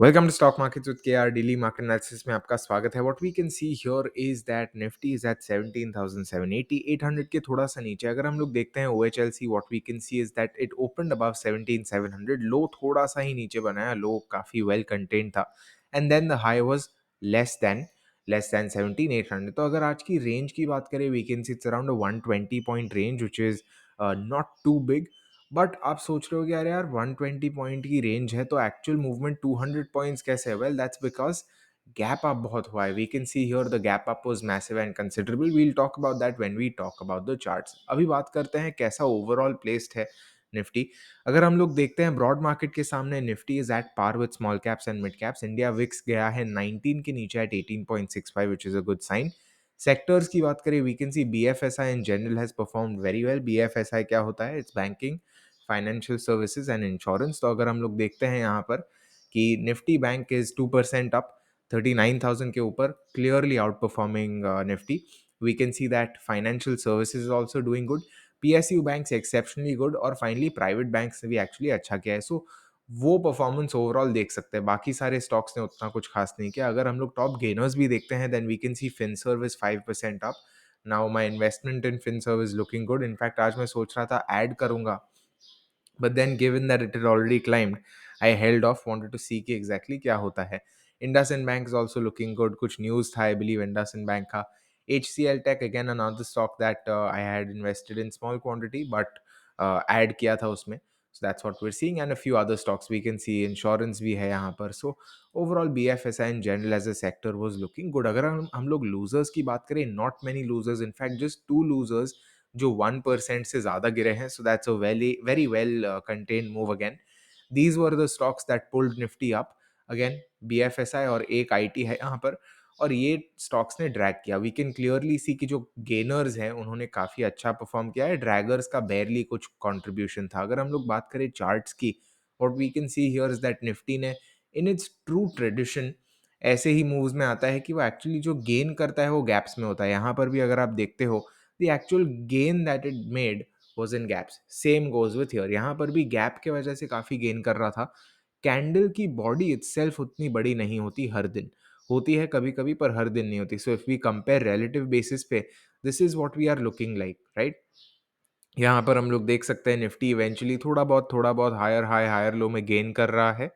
Welcome to stock markets with KR daily market analysis में आपका स्वागत है। What we can see here is that Nifty is at 17,780 800 के थोड़ा सा नीचे। अगर हम लोग देखते हैं OHLC, what we can see is that it opened above 17,700, low थोड़ा सा ही नीचे बनाया, लो काफी वेल कंटेन्ड था and then the high was less than less than 17,800। तो अगर आज की रेंज की बात करें, we can see it's around 120 point range which is not too big. But आप सोच रहे हो कि अरे यार 120 पॉइंट की रेंज है तो एक्चुअल मूवमेंट 200 पॉइंट्स कैसे है? Well that's because gap up बहुत हुआ है। We can see here the gap up was massive and considerable. We'll talk about that when we talk about the charts. अभी बात करते हैं कैसा ओवरऑल प्लेस्ड है निफ्टी। अगर हम लोग देखते हैं ब्रॉड मार्केट के सामने, Nifty is at par with small caps and mid caps. India VIX गया है 19 के नीचे at 18.65 which is a good sign. Sectors की बात करें, we can see BFSI in general has performed very well. BFSI क्या होता है? It's banking, financial services and insurance. तो अगर हम लोग देखते हैं यहाँ पर कि निफ्टी बैंक इज 2% अप 39,000 के ऊपर, clearly outperforming Nifty. We can see that financial services is also doing good, PSU banks exceptionally good और फाइनली प्राइवेट बैंक्स ने भी एक्चुअली अच्छा किया है। सो वो परफॉर्मेंस ओवरऑल देख सकते हैं। बाकी सारे स्टॉक्स ने उतना कुछ खास नहीं किया। अगर हम लोग टॉप गेनर्स भी देखते हैं, then we can see Finserv is 5% अप। Now my investment in Finserv is looking good. In fact आज मैं सोच रहा था ऐड करूंगा, but then given that it had already climbed, I held off, wanted to see कि exactly क्या होता है। IndusInd Bank is also looking good। कुछ news था I believe IndusInd Bank का। HCL Tech again another stock that I had invested in small quantity but add किया था उसमें। So that's what we're seeing and a few other stocks we can see। insurance भी है यहाँ पर। So overall BFSI in general as a sector was looking good। अगर हम लोग losers की बात करें, not many losers, in fact just two losers जो 1% से ज़्यादा गिरे हैं। So that's a very well contained move again. These were the stocks that pulled Nifty up again. BFSI और एक आईटी है यहाँ पर, और ये स्टॉक्स ने ड्रैग किया। वी कैन क्लियरली सी कि जो गेनर्स हैं उन्होंने काफ़ी अच्छा परफॉर्म किया है, ड्रैगर्स का बेरली कुछ कंट्रीब्यूशन था। अगर हम लोग बात करें चार्ट्स की, what we can see here is that Nifty ने इन इट्स ट्रू ट्रेडिशन ऐसे ही मूव्स में आता है कि वो एक्चुअली जो गेन करता है वो गैप्स में होता है। यहाँ पर भी अगर आप देखते हो, the actual gain that it made was in gaps। same goes with here। यहाँ पर भी गैप के वजह से काफी गेन कर रहा था। कैंडल की बॉडी इटसेल्फ उतनी बड़ी नहीं होती हर दिन, होती है कभी कभी पर हर दिन नहीं होती। So if we compare relative basis पे, this is what we are looking like, right. यहाँ पर हम लोग देख सकते हैं निफ्टी इवेंचुअली थोड़ा बहुत हायर हाई हायर लो में गेन कर रहा है,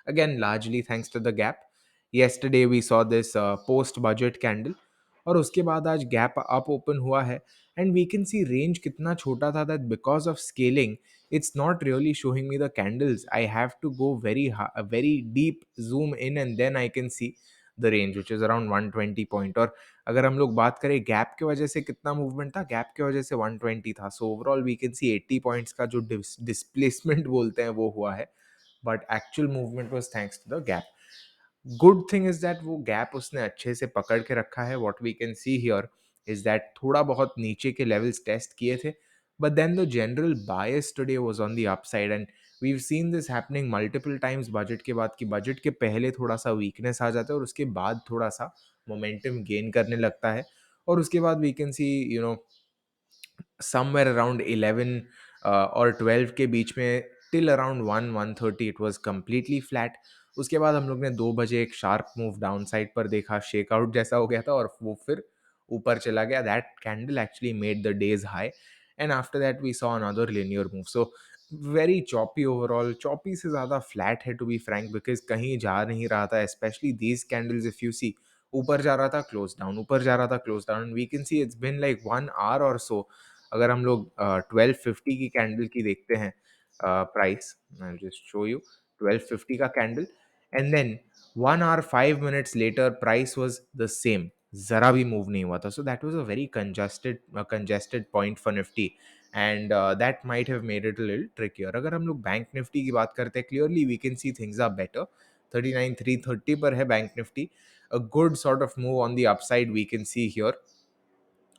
again largely thanks to the gap। yesterday we saw this post budget candle, और उसके बाद आज गैप अप ओपन हुआ है and we can see range कितना छोटा था, that because of scaling it's not really showing me the candles. I have to go very deep zoom in and then I can see the range which is around 120 point. और अगर हम लोग बात करें gap के वजह से कितना मूवमेंट था, गैप के वजह से 120 था। So overall we can see 80 points का जो डिस्प्लेसमेंट बोलते हैं वो हुआ है, but actual movement was thanks to the gap. Good thing is that वो गैप उसने अच्छे से पकड़ के रखा है। What we can see here is that थोड़ा बहुत नीचे के लेवल्स टेस्ट किए थे, but then the general bias today was on the upside and we seen this happening multiple times budget के बाद, कि बजट के पहले थोड़ा सा वीकनेस आ जाता है और उसके बाद थोड़ा सा मोमेंटम गेन करने लगता है। और उसके बाद we can see somewhere around 11 और 12 के बीच में till around 1:30 it was completely flat. उसके बाद हम लोग ने 2 बजे एक शार्प मूव डाउन साइड पर देखा, शेकआउट जैसा हो गया था और वो फिर ऊपर चला गया। That candle actually made the day's high and after that we saw another linear move. So very choppy overall, choppy से ज़्यादा फ्लैट है टू बी फ्रैंक, बिकॉज कहीं जा नहीं रहा था। Specially these candles if you see, ऊपर जा रहा था क्लोज डाउन, ऊपर जा रहा था close down. We can see it's been like 1 hour और सो। अगर हम लोग 1250 की कैंडल की देखते हैं price, I just show you 1250 का candle, and then 1 hour 5 minutes later price was the same, जरा भी मूव नहीं हुआ था। So that was a very congested point for Nifty and that might have made it a little trickier. अगर हम लोग bank Nifty की बात करते हैं, clearly we can see things are better. 39,330 पर है bank Nifty, a good sort of move on the upside we can see here.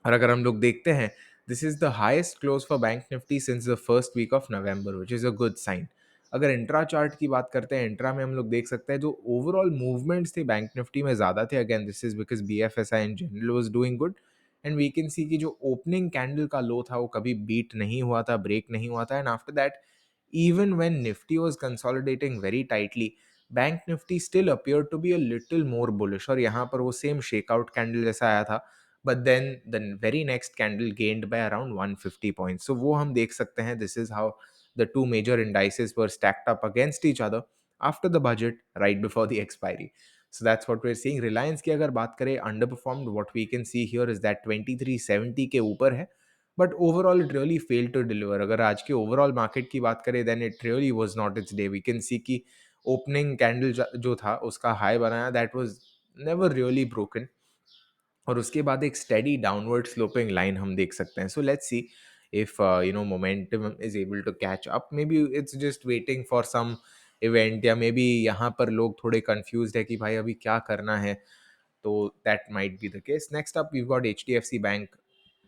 और अगर हम लोग देखते हैं, this is the highest close for bank Nifty since the first week of November which is a good sign. अगर intra chart की बात करते हैं, इंट्रा में हम लोग देख सकते हैं जो ओवरऑल मूवमेंट्स थे बैंक निफ्टी में ज़्यादा थे। Again this is because BFSI in general was doing good and we can see कि जो ओपनिंग कैंडल का लो था वो कभी बीट नहीं हुआ था, ब्रेक नहीं हुआ था, and after that even when Nifty was consolidating very tightly, bank Nifty still appear to be a little more bullish, और यहाँ पर वो सेम शेकआउट कैंडल जैसा आया था, but then the very next candle gained by around 150 points. So वो हम देख सकते हैं, this is how the two major indices were stacked up against each other after the budget right before the expiry. So that's what we're seeing. Reliance की अगर बात करें underperformed, what we can see here is that 2370 के ऊपर है, but overall it really failed to deliver. अगर आज के overall market की बात करें, then it really was not its day. We can see कि opening candle जो था उसका high बनाया, that was never really broken, और उसके बाद एक स्टेडी डाउनवर्ड स्लोपिंग लाइन हम देख सकते हैं. So let's see if momentum is able to catch up. Maybe it's just waiting for some event, या मे बी यहाँ पर लोग थोड़े कंफ्यूज है कि भाई अभी क्या करना है. तो that might be the case. Next up we got H D F C bank.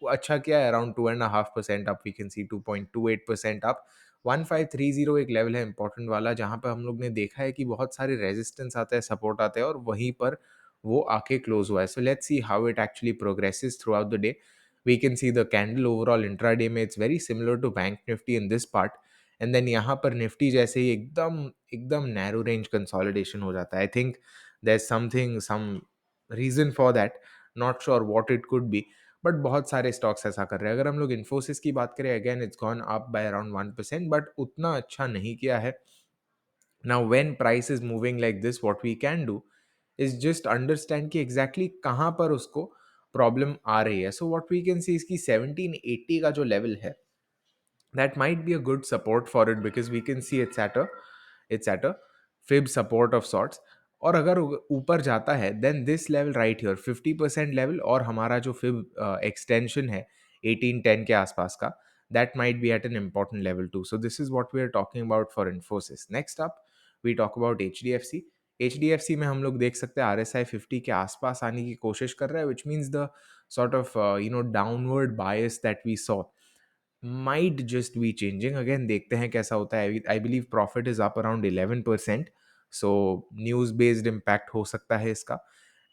अच्छा किया है, around 2.5% up. We can see 2.28% up. 1530 एक लेवल है इंपॉर्टेंट वाला, जहाँ पर हम लोग ने देखा है कि बहुत सारे रेजिस्टेंस आते हैं, सपोर्ट आते हैं, और वहीं पर वो आके क्लोज हुआ है. So let's see how it actually progresses throughout the day. We can see the candle overall intraday में it's very similar to bank Nifty in this part, and then यहाँ पर निफ्टी जैसे ही एकदम एकदम narrow range consolidation हो जाता है. I think there something some reason for that, not sure what it could be, but बहुत सारे स्टॉक्स ऐसा कर रहे हैं. अगर हम लोग इन्फोसिस की बात करें, again it's gone up by around 1%, but उतना अच्छा नहीं किया है. Now when price is moving like this, what we can do is just understand कि exactly कहाँ पर उसको प्रॉब्लम आ रही है. So what we can see इसकी 1780 का जो लेवल है, that might be a good support for it, because we can see it's at a fib support of sorts. और अगर ऊपर जाता है, then this level right here 50% level, और हमारा जो fib extension है 1810 के आसपास का, that might be at an important level too. So this is what we are talking about for Infosys. Next up we talk about HDFC. HDFC में हम लोग देख सकते हैं RSI 50 के आसपास आने की कोशिश कर रहा है, which means the sort of downward bias that we saw might just be changing. Again देखते हैं कैसा होता है. I believe profit is up around 11%, so news based impact हो सकता है इसका.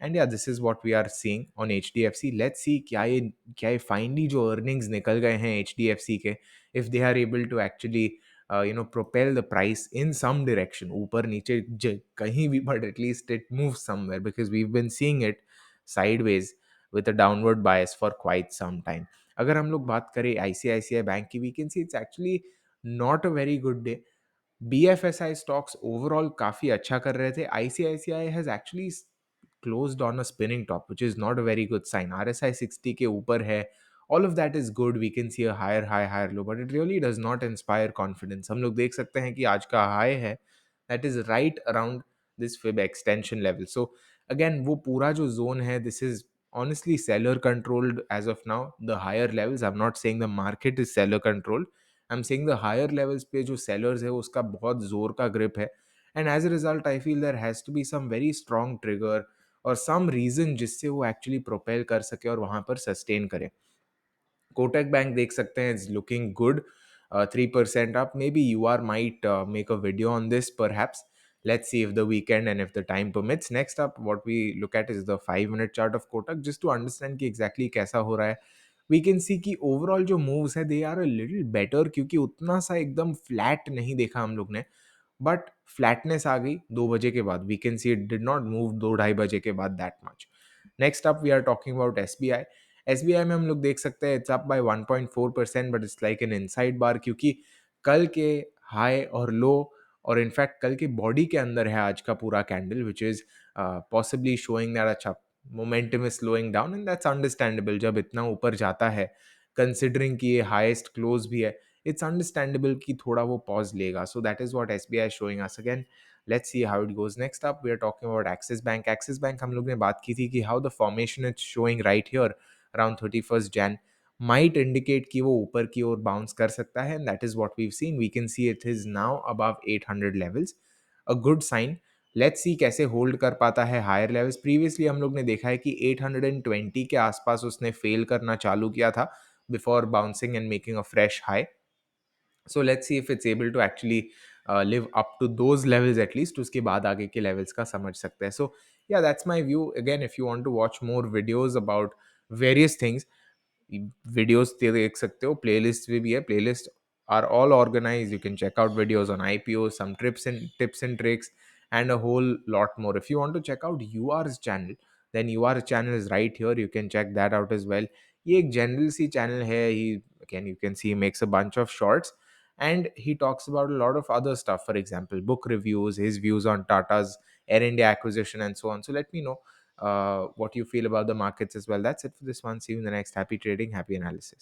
And yeah, this is what we are seeing on HDFC. Let's see क्या ये finally जो earnings निकल गए हैं HDFC के, if they are able to actually propel the price in some direction, ऊपर नीचे कहीं भी, but at least it moves somewhere, because we've been seeing it sideways with a downward bias for quite some time. अगर हम लोग बात करें ICICI bank की, we can see it's actually not a very good day. BFSI stocks overall काफी अच्छा कर रहे थे. ICICI has actually closed on a spinning top, which is not a very good sign. RSI 60 के ऊपर है, all of that is good. We can see a higher high higher low, but it really does not inspire confidence. हम लोग देख सकते हैं कि आज का हाई है, that is right around this fib extension level. So again वो पूरा जो जोन है, this is honestly seller controlled as of now. The higher levels, I'm not saying the market is seller controlled, I'm saying the higher levels पे जो sellers है उसका बहुत जोर का grip है, and as a result I feel there has to be some very strong trigger or some reason जिससे वो actually propel कर सके और वहां पर sustain करे. कोटक बैंक देख सकते हैं, is looking good, 3% up. Maybe you are might make a video on this perhaps. Let's see if the weekend and if the time permits. Next up what we look at is the 5 minute chart of Kotak, just to understand कि exactly कैसा हो रहा है. We can see कि overall जो moves है they are a little better, क्योंकि उतना सा एकदम flat नहीं देखा हम लोग ने, बट फ्लैटनेस आ गई 2 बजे के बाद. We can see it did not move 2 ढाई बजे के बाद that much. Next up we are talking about SBI. SBI में हम लोग देख सकते हैं it's up by 1.4%, but it's like an inside bar, क्योंकि कल के हाई और लो, और इनफैक्ट कल के बॉडी के अंदर है आज का पूरा candle, which is possibly showing that अच्छा momentum is slowing down, and that's understandable. जब इतना ऊपर जाता है, कंसिडरिंग कि ये हाईएस्ट क्लोज भी है, it's understandable कि थोड़ा वो pause लेगा. So that is what SBI is showing us. Again, let's see how it goes. Next up we are talking about Axis Bank. Axis Bank हम लोग ने बात की थी कि how the formation is showing right here around 31st Jan might indicate कि वो ऊपर की ओर bounce कर सकता है, and that is what we've seen. We can see it is now above 800 levels, a good sign. Let's see कैसे hold कर पाता है higher levels. Previously हम लोग ने देखा है कि 820 के आसपास उसने fail करना चालू किया था before bouncing and making a fresh high. So let's see if it's able to actually live up to those levels at least. उसके बाद आगे के levels का समझ सकते हैं. So yeah, that's my view. Again, if you want to watch more videos about various things, videos देख सकते हो. Playlist भी है. Playlist are all organized. You can check out videos on IPO, some tips and tricks, and a whole lot more. If you want to check out UR's channel, then UR's channel is right here. You can check that out as well. ये एक general सी channel है. He, again, you can see he makes a bunch of shorts, and he talks about a lot of other stuff. For example, book reviews, his views on Tata's Air India acquisition, and so on. So let me know what you feel about the markets as well. That's it for this one. See you in the next. Happy trading, happy analysis.